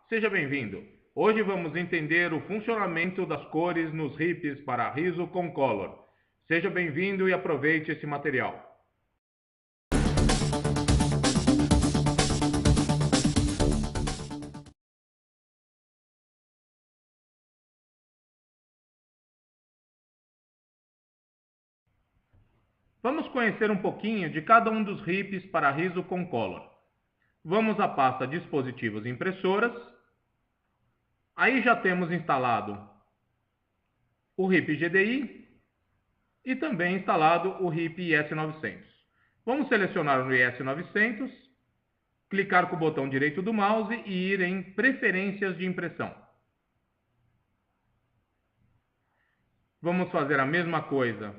seja bem-vindo. Hoje vamos entender o funcionamento das cores nos HIPs para Riso Concolor. Seja bem-vindo e aproveite esse material. Vamos conhecer um pouquinho de cada um dos HIPs para Riso Concolor. Vamos à pasta Dispositivos e Impressoras. Aí já temos instalado o HIP GDI e também instalado o HIP IS900. Vamos selecionar o IS900, clicar com o botão direito do mouse e ir em Preferências de impressão. Vamos fazer a mesma coisa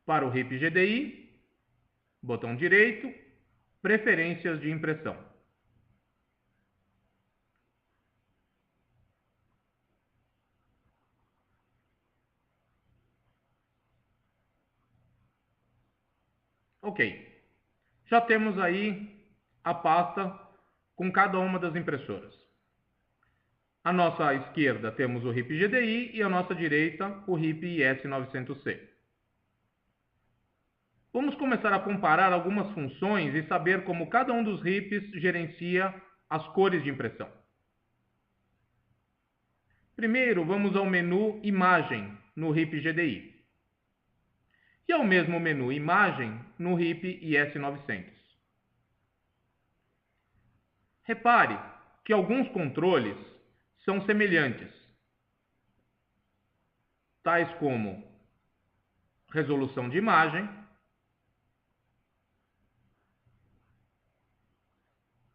para o HIP GDI, botão direito, Preferências de impressão. Ok. Já temos aí a pasta com cada uma das impressoras. À nossa esquerda temos o HIP GDI e à nossa direita o HIP IS900C. Vamos começar a comparar algumas funções e saber como cada um dos HIPs gerencia as cores de impressão. Primeiro, vamos ao menu Imagem no HIP GDI e ao mesmo menu Imagem no HIP IS900. Repare que alguns controles são semelhantes, tais como resolução de imagem,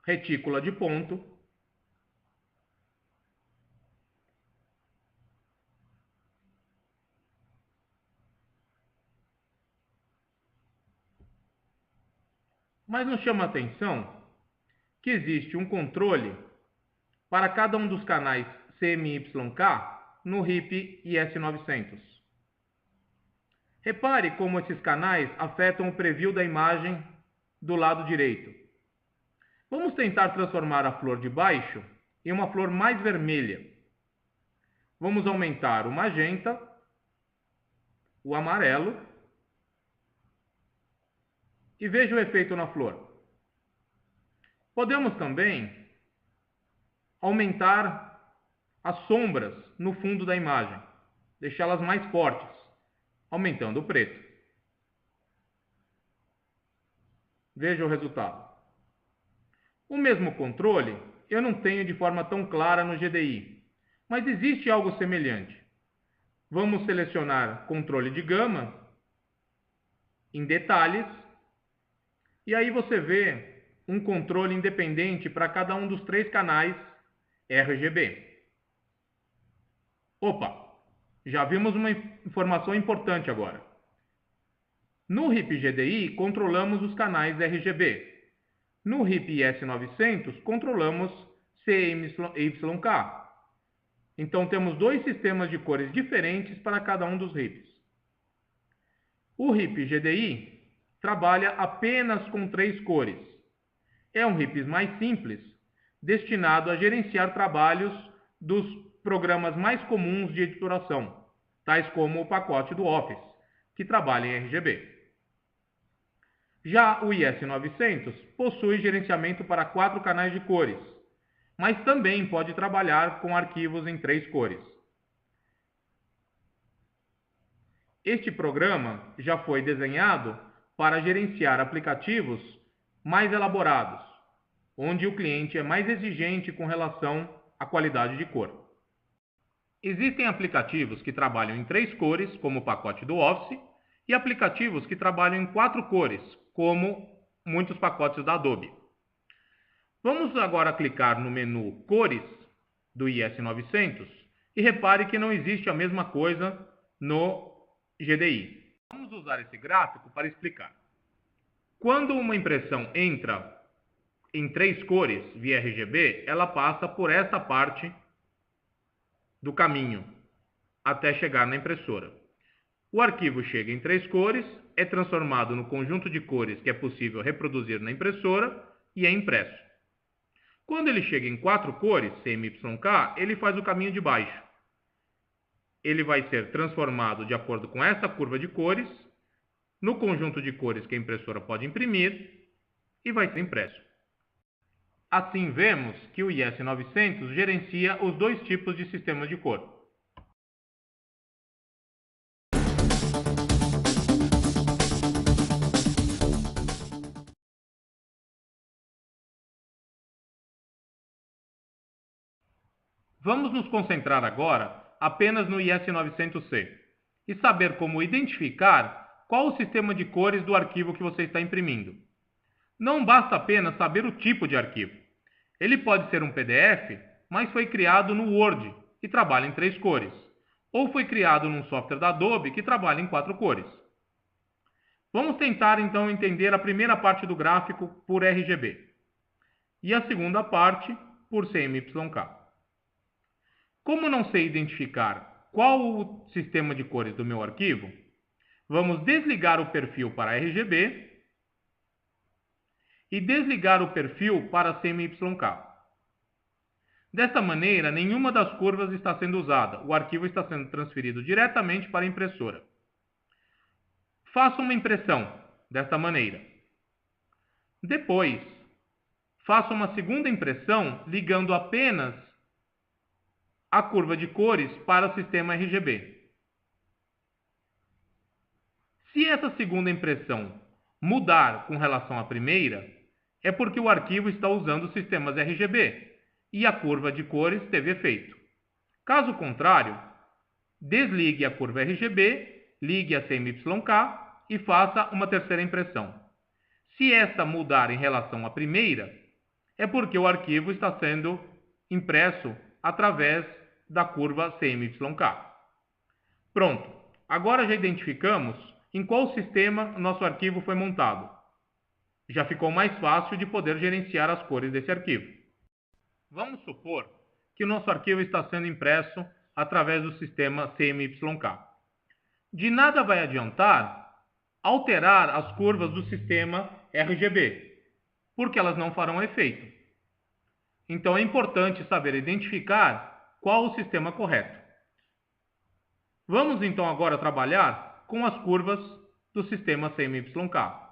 retícula de ponto, mas nos chama a atenção que existe um controle para cada um dos canais CMYK no HIP IS900. Repare como esses canais afetam o preview da imagem do lado direito. Vamos tentar transformar a flor de baixo em uma flor mais vermelha. Vamos aumentar o magenta, o amarelo e veja o efeito na flor. Podemos também aumentar as sombras no fundo da imagem, deixá-las mais fortes, aumentando o preto. Veja o resultado. O mesmo controle eu não tenho de forma tão clara no GDI, mas existe algo semelhante. Vamos selecionar controle de gama, em detalhes, e aí você vê um controle independente para cada um dos 3 canais RGB. Opa, já vimos uma informação importante agora. No HIP GDI controlamos os canais RGB. No HIP IS900 controlamos CMYK. Então temos 2 sistemas de cores diferentes para cada um dos HIPs. O HIP GDI trabalha apenas com 3 cores. É um HIP mais simples, destinado a gerenciar trabalhos dos programas mais comuns de editoração, tais como o pacote do Office, que trabalha em RGB. Já o IS900 possui gerenciamento para 4 canais de cores, mas também pode trabalhar com arquivos em 3 cores. Este programa já foi desenhado para gerenciar aplicativos mais elaborados, onde o cliente é mais exigente com relação à qualidade de cor. Existem aplicativos que trabalham em 3 cores, como o pacote do Office, e aplicativos que trabalham em 4 cores, como muitos pacotes da Adobe. Vamos agora clicar no menu Cores do IS900 e repare que não existe a mesma coisa no GDI. Vamos usar esse gráfico para explicar. Quando uma impressão entra em 3 cores via RGB, ela passa por esta parte do caminho até chegar na impressora. O arquivo chega em 3 cores, é transformado no conjunto de cores que é possível reproduzir na impressora e é impresso. Quando ele chega em 4 cores, CMYK, ele faz o caminho de baixo. Ele vai ser transformado de acordo com essa curva de cores, no conjunto de cores que a impressora pode imprimir, e vai ser impresso. Assim, vemos que o IS-900 gerencia os dois tipos de sistemas de cor. Vamos nos concentrar agora apenas no IS-900C e saber como identificar qual o sistema de cores do arquivo que você está imprimindo. Não basta apenas saber o tipo de arquivo. Ele pode ser um PDF, mas foi criado no Word e trabalha em 3 cores, ou foi criado num software da Adobe que trabalha em 4 cores. Vamos tentar então entender a primeira parte do gráfico por RGB e a segunda parte por CMYK. Como não sei identificar qual o sistema de cores do meu arquivo, vamos desligar o perfil para RGB e desligar o perfil para CMYK. Desta maneira, nenhuma das curvas está sendo usada, o arquivo está sendo transferido diretamente para a impressora. Faça uma impressão desta maneira. Depois, faça uma segunda impressão ligando apenas a curva de cores para o sistema RGB. Se essa segunda impressão mudar com relação à primeira, é porque o arquivo está usando sistemas RGB e a curva de cores teve efeito. Caso contrário, desligue a curva RGB, ligue a CMYK e faça uma terceira impressão. Se esta mudar em relação à primeira, é porque o arquivo está sendo impresso através da curva CMYK. Pronto, agora já identificamos em qual sistema nosso arquivo foi montado. Já ficou mais fácil de poder gerenciar as cores desse arquivo. Vamos supor que o nosso arquivo está sendo impresso através do sistema CMYK. De nada vai adiantar alterar as curvas do sistema RGB, porque elas não farão efeito. Então é importante saber identificar qual o sistema correto. Vamos então agora trabalhar com as curvas do sistema CMYK.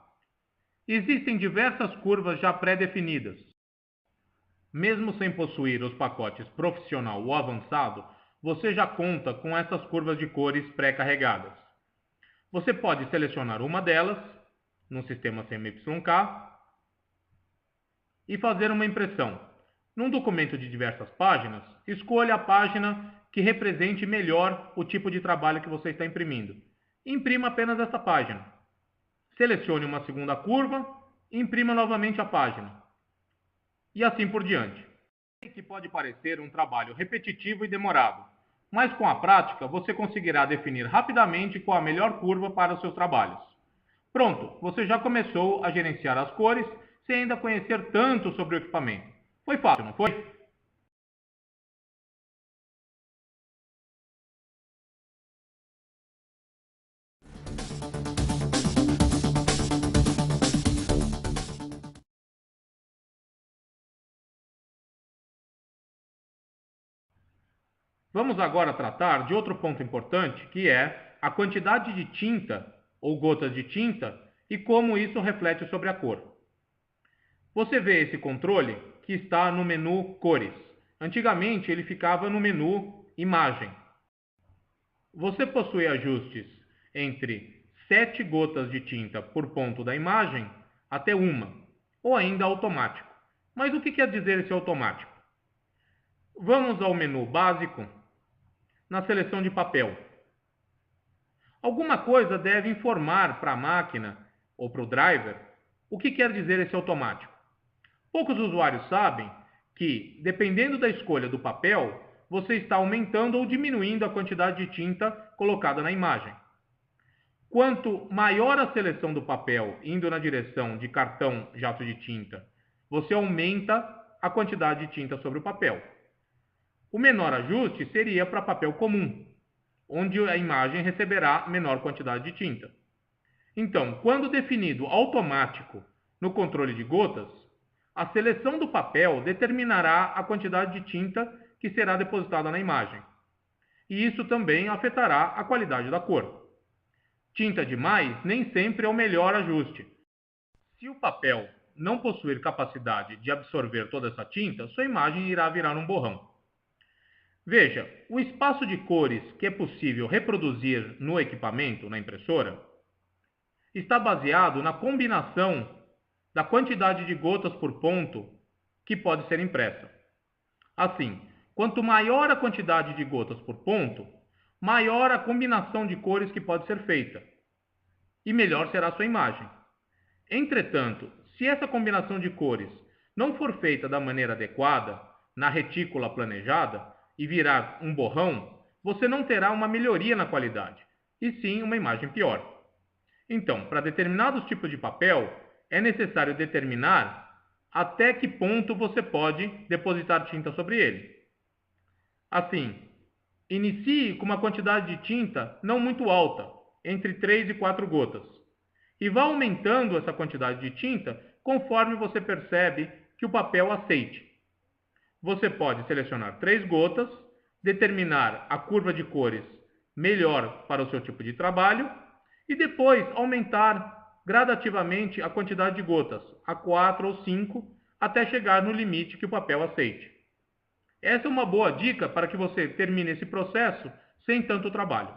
Existem diversas curvas já pré-definidas. Mesmo sem possuir os pacotes profissional ou avançado, você já conta com essas curvas de cores pré-carregadas. Você pode selecionar uma delas no sistema CMYK e fazer uma impressão. Num documento de diversas páginas, escolha a página que represente melhor o tipo de trabalho que você está imprimindo. Imprima apenas essa página. Selecione uma segunda curva e imprima novamente a página. E assim por diante. Sei que pode parecer um trabalho repetitivo e demorado, mas com a prática você conseguirá definir rapidamente qual a melhor curva para os seus trabalhos. Pronto, você já começou a gerenciar as cores sem ainda conhecer tanto sobre o equipamento. Foi fácil, não foi? Vamos agora tratar de outro ponto importante, que é a quantidade de tinta ou gotas de tinta e como isso reflete sobre a cor. Você vê esse controle que está no menu Cores. Antigamente ele ficava no menu Imagem. Você possui ajustes entre 7 gotas de tinta por ponto da imagem até uma, ou ainda automático. Mas o que quer dizer esse automático? Vamos ao menu Básico, na seleção de papel. Alguma coisa deve informar para a máquina ou para o driver o que quer dizer esse automático. Poucos usuários sabem que, dependendo da escolha do papel, você está aumentando ou diminuindo a quantidade de tinta colocada na imagem. Quanto maior a seleção do papel indo na direção de cartão jato de tinta, você aumenta a quantidade de tinta sobre o papel. O menor ajuste seria para papel comum, onde a imagem receberá menor quantidade de tinta. Então, quando definido automático no controle de gotas, A seleção do papel determinará a quantidade de tinta que será depositada na imagem. E isso também afetará a qualidade da cor. Tinta demais nem sempre é o melhor ajuste. Se o papel não possuir capacidade de absorver toda essa tinta, sua imagem irá virar um borrão. Veja, o espaço de cores que é possível reproduzir no equipamento, na impressora, está baseado na combinação da quantidade de gotas por ponto que pode ser impressa. Assim, quanto maior a quantidade de gotas por ponto, maior a combinação de cores que pode ser feita, e melhor será a sua imagem. Entretanto, se essa combinação de cores não for feita da maneira adequada, na retícula planejada, e virar um borrão, você não terá uma melhoria na qualidade, e sim uma imagem pior. Então, para determinados tipos de papel, é necessário determinar até que ponto você pode depositar tinta sobre ele. Assim, inicie com uma quantidade de tinta não muito alta, entre 3 e 4 gotas, e vá aumentando essa quantidade de tinta conforme você percebe que o papel aceite. Você pode selecionar 3 gotas, determinar a curva de cores melhor para o seu tipo de trabalho e depois aumentar gradativamente a quantidade de gotas, a 4 ou 5, até chegar no limite que o papel aceite. Essa é uma boa dica para que você termine esse processo sem tanto trabalho.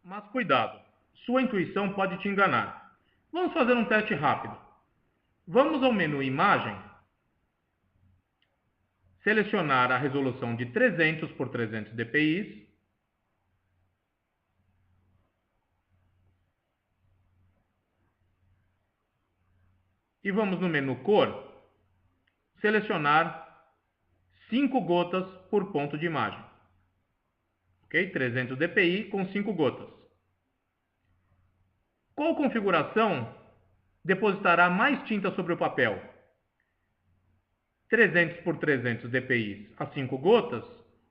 Mas cuidado, sua intuição pode te enganar. Vamos fazer um teste rápido. Vamos ao menu Imagem, selecionar a resolução de 300 por 300 dpi e vamos no menu Cor, selecionar 5 gotas por ponto de imagem. Ok? 300 dpi com 5 gotas. Qual configuração depositará mais tinta sobre o papel? 300 por 300 dpi a 5 gotas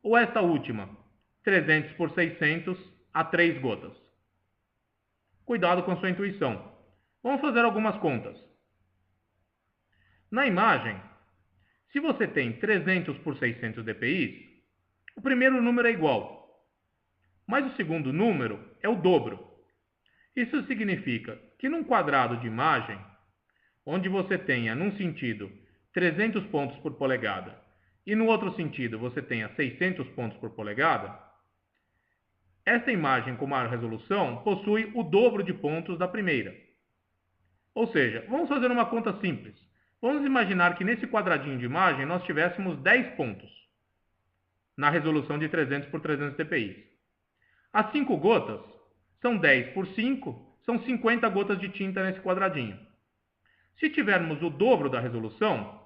ou esta última, 300 por 600 a 3 gotas? Cuidado com sua intuição. Vamos fazer algumas contas. Na imagem, se você tem 300 por 600 dpi, o primeiro número é igual, mas o segundo número é o dobro. Isso significa que num quadrado de imagem, onde você tenha, num sentido, 300 pontos por polegada e no outro sentido você tenha 600 pontos por polegada, esta imagem com maior resolução possui o dobro de pontos da primeira. Ou seja, vamos fazer uma conta simples. Vamos imaginar que nesse quadradinho de imagem nós tivéssemos 10 pontos na resolução de 300 por 300 dpi. As 5 gotas são 10 por 5, são 50 gotas de tinta nesse quadradinho. Se tivermos o dobro da resolução,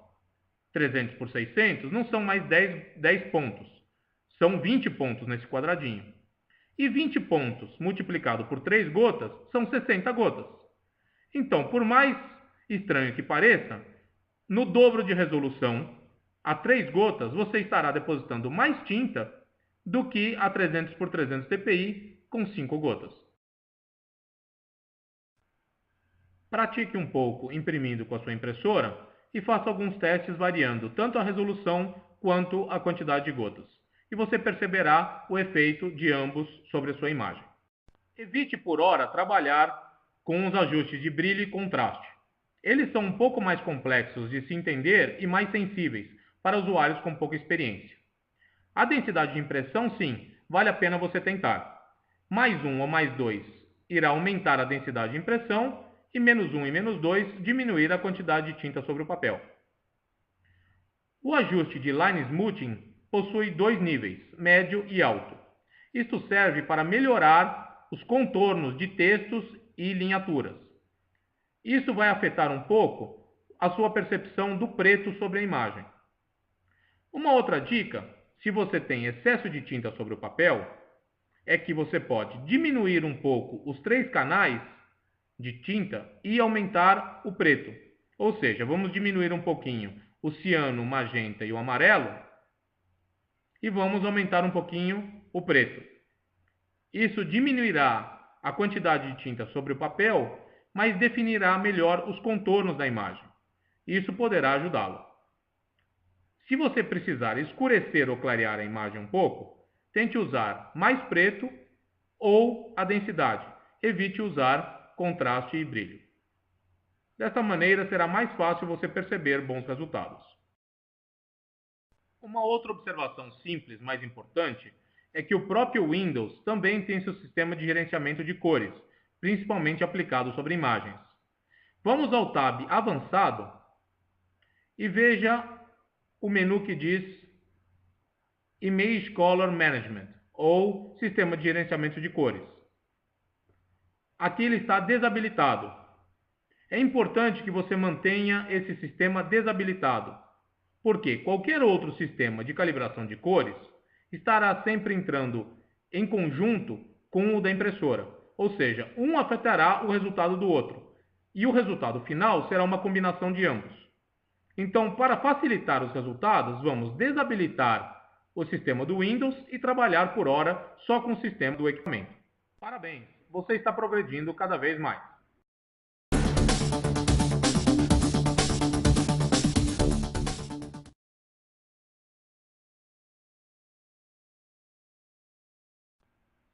300 por 600, não são mais 10 pontos, são 20 pontos nesse quadradinho. E 20 pontos multiplicado por 3 gotas são 60 gotas. Então, por mais estranho que pareça, no dobro de resolução, a 3 gotas, você estará depositando mais tinta do que a 300 por 300 dpi com 5 gotas. Pratique um pouco imprimindo com a sua impressora e faça alguns testes variando tanto a resolução quanto a quantidade de gotas. E você perceberá o efeito de ambos sobre a sua imagem. Evite por hora trabalhar com os ajustes de brilho e contraste. Eles são um pouco mais complexos de se entender e mais sensíveis para usuários com pouca experiência. A densidade de impressão, sim, vale a pena você tentar. Mais 1 ou mais 2 irá aumentar a densidade de impressão e menos 1 e menos 2 diminuir a quantidade de tinta sobre o papel. O ajuste de Line Smoothing possui 2 níveis, médio e alto. Isto serve para melhorar os contornos de textos e linhaturas. Isso vai afetar um pouco a sua percepção do preto sobre a imagem. Uma outra dica, se você tem excesso de tinta sobre o papel, é que você pode diminuir um pouco os 3 canais de tinta e aumentar o preto. Ou seja, vamos diminuir um pouquinho o ciano, o magenta e o amarelo e vamos aumentar um pouquinho o preto. Isso diminuirá a quantidade de tinta sobre o papel, mas definirá melhor os contornos da imagem. Isso poderá ajudá-lo. Se você precisar escurecer ou clarear a imagem um pouco, tente usar mais preto ou a densidade. Evite usar contraste e brilho. Dessa maneira, será mais fácil você perceber bons resultados. Uma outra observação simples, mas importante, é que o próprio Windows também tem seu sistema de gerenciamento de cores, principalmente aplicado sobre imagens. Vamos ao tab Avançado e veja o menu que diz Image Color Management, ou Sistema de Gerenciamento de Cores. Aqui ele está desabilitado. É importante que você mantenha esse sistema desabilitado, porque qualquer outro sistema de calibração de cores estará sempre entrando em conjunto com o da impressora, ou seja, um afetará o resultado do outro, e o resultado final será uma combinação de ambos. Então, para facilitar os resultados, vamos desabilitar o sistema do Windows e trabalhar por hora só com o sistema do equipamento. Parabéns, você está progredindo cada vez mais.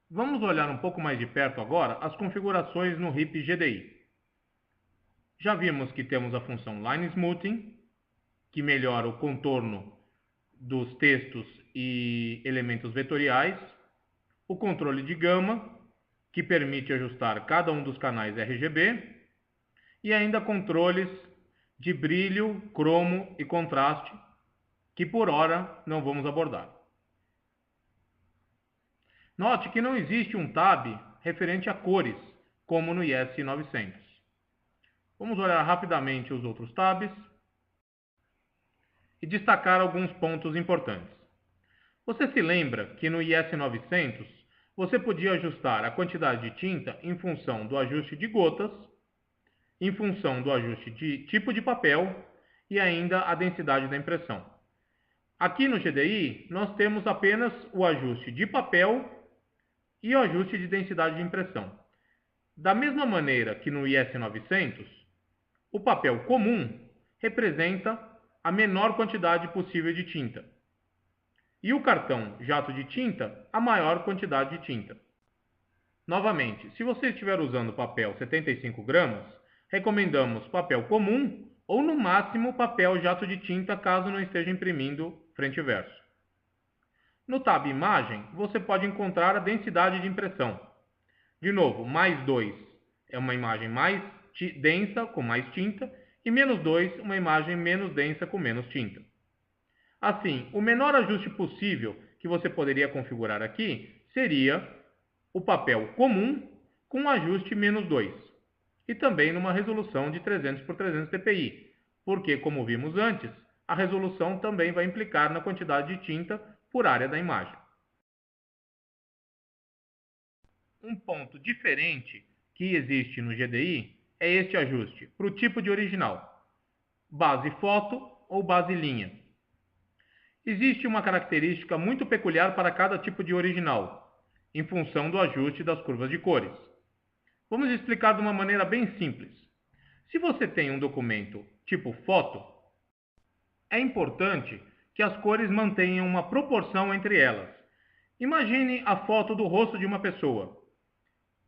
Vamos olhar um pouco mais de perto agora as configurações no RIP GDI. Já vimos que temos a função Line Smoothing, que melhora o contorno dos textos e elementos vetoriais, o controle de gama, que permite ajustar cada um dos canais RGB, e ainda controles de brilho, cromo e contraste, que por hora não vamos abordar. Note que não existe um tab referente a cores, como no IS-900. Vamos olhar rapidamente os outros tabs e destacar alguns pontos importantes. Você se lembra que no IS-900 você podia ajustar a quantidade de tinta em função do ajuste de gotas, em função do ajuste de tipo de papel e ainda a densidade da impressão. Aqui no GDI nós temos apenas o ajuste de papel e o ajuste de densidade de impressão. Da mesma maneira que no IS-900, o papel comum representa a menor quantidade possível de tinta, e o cartão jato de tinta a maior quantidade de tinta. Novamente, se você estiver usando papel 75 gramas, recomendamos papel comum ou no máximo papel jato de tinta caso não esteja imprimindo frente e verso. No tab Imagem, você pode encontrar a densidade de impressão. De novo, mais 2 é uma imagem mais densa, com mais tinta, e menos 2, uma imagem menos densa, com menos tinta. Assim, o menor ajuste possível que você poderia configurar aqui seria o papel comum com ajuste menos 2, e também numa resolução de 300 por 300 dpi, porque, como vimos antes, a resolução também vai implicar na quantidade de tinta por área da imagem. Um ponto diferente que existe no GDI é este ajuste para o tipo de original, base foto ou base linha. Existe uma característica muito peculiar para cada tipo de original, em função do ajuste das curvas de cores. Vamos explicar de uma maneira bem simples. Se você tem um documento tipo foto, é importante que as cores mantenham uma proporção entre elas. Imagine a foto do rosto de uma pessoa.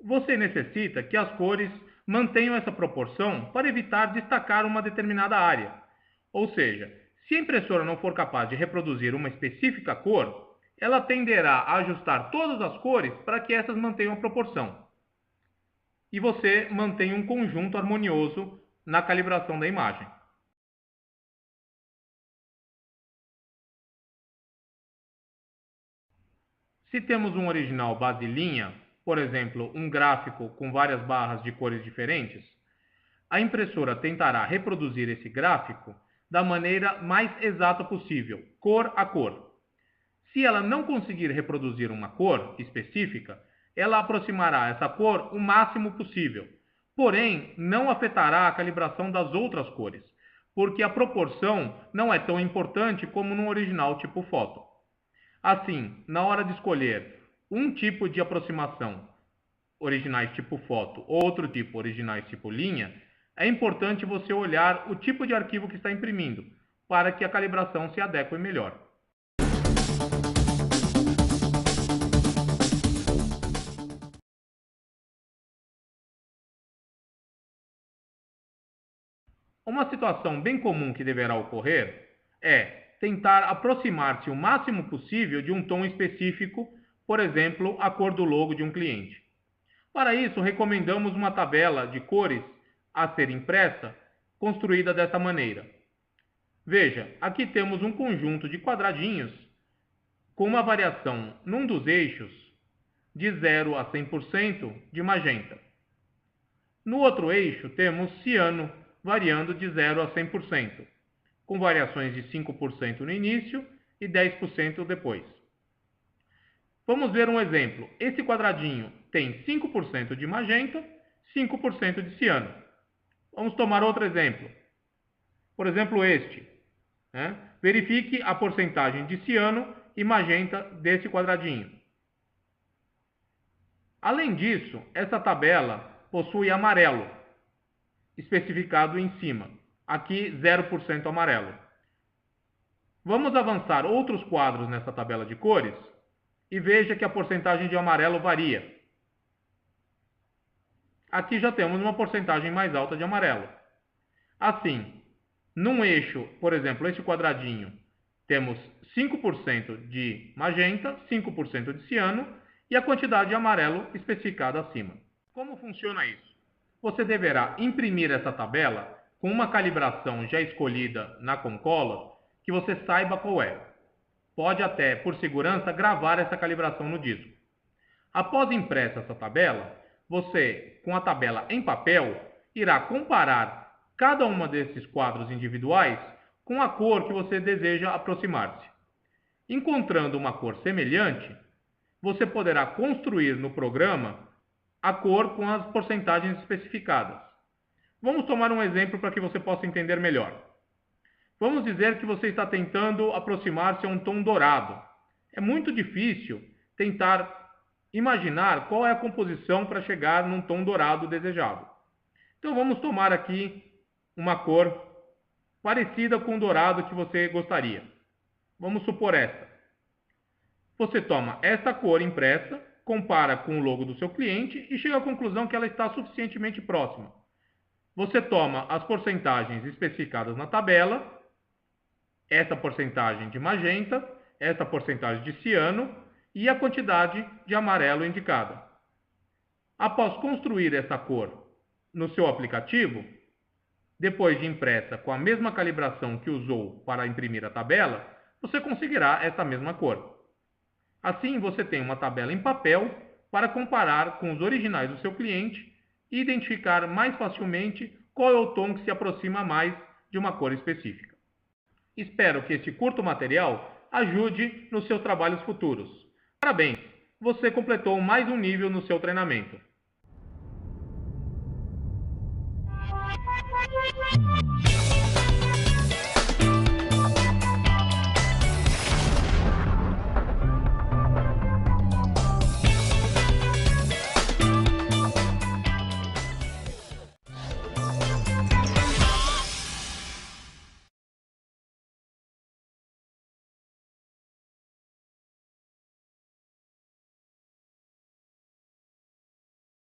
Você necessita que as cores mantenham essa proporção para evitar destacar uma determinada área. Ou seja, se a impressora não for capaz de reproduzir uma específica cor, ela tenderá a ajustar todas as cores para que essas mantenham a proporção. E você mantém um conjunto harmonioso na calibração da imagem. Se temos um original base linha, por exemplo, um gráfico com várias barras de cores diferentes, a impressora tentará reproduzir esse gráfico da maneira mais exata possível, cor a cor. Se ela não conseguir reproduzir uma cor específica, ela aproximará essa cor o máximo possível, porém não afetará a calibração das outras cores, porque a proporção não é tão importante como no original tipo foto. Assim, na hora de escolher um tipo de aproximação, originais tipo foto, ou outro tipo, originais tipo linha, é importante você olhar o tipo de arquivo que está imprimindo, para que a calibração se adeque melhor. Uma situação bem comum que deverá ocorrer é tentar aproximar-se o máximo possível de um tom específico, por exemplo, a cor do logo de um cliente. Para isso, recomendamos uma tabela de cores a ser impressa, construída dessa maneira. Veja, aqui temos um conjunto de quadradinhos com uma variação num dos eixos de 0 a 100% de magenta. No outro eixo temos ciano, variando de 0 a 100%, com variações de 5% no início e 10% depois. Vamos ver um exemplo. Esse quadradinho tem 5% de magenta, 5% de ciano. Vamos tomar outro exemplo. Por exemplo, este. Verifique a porcentagem de ciano e magenta desse quadradinho. Além disso, essa tabela possui amarelo, especificado em cima. Aqui, 0% amarelo. Vamos avançar outros quadros nessa tabela de cores e veja que a porcentagem de amarelo varia. Aqui já temos uma porcentagem mais alta de amarelo. Assim, num eixo, por exemplo, este quadradinho, temos 5% de magenta, 5% de ciano e a quantidade de amarelo especificada acima. Como funciona isso? Você deverá imprimir essa tabela com uma calibração já escolhida na Concolor, que você saiba qual é. Pode até, por segurança, gravar essa calibração no disco. Após impressa essa tabela, você, com a tabela em papel, irá comparar cada uma desses quadros individuais com a cor que você deseja aproximar-se. Encontrando uma cor semelhante, você poderá construir no programa a cor com as porcentagens especificadas. Vamos tomar um exemplo para que você possa entender melhor. Vamos dizer que você está tentando aproximar-se a um tom dourado. É muito difícil tentar imaginar qual é a composição para chegar num tom dourado desejado. Então vamos tomar aqui uma cor parecida com o dourado que você gostaria. Vamos supor esta. Você toma esta cor impressa, compara com o logo do seu cliente e chega à conclusão que ela está suficientemente próxima. Você toma as porcentagens especificadas na tabela, essa porcentagem de magenta, essa porcentagem de ciano e a quantidade de amarelo indicada. Após construir essa cor no seu aplicativo, depois de impressa com a mesma calibração que usou para imprimir a tabela, você conseguirá essa mesma cor. Assim, você tem uma tabela em papel para comparar com os originais do seu cliente e identificar mais facilmente qual é o tom que se aproxima mais de uma cor específica. Espero que este curto material ajude nos seus trabalhos futuros. Parabéns! Você completou mais um nível no seu treinamento.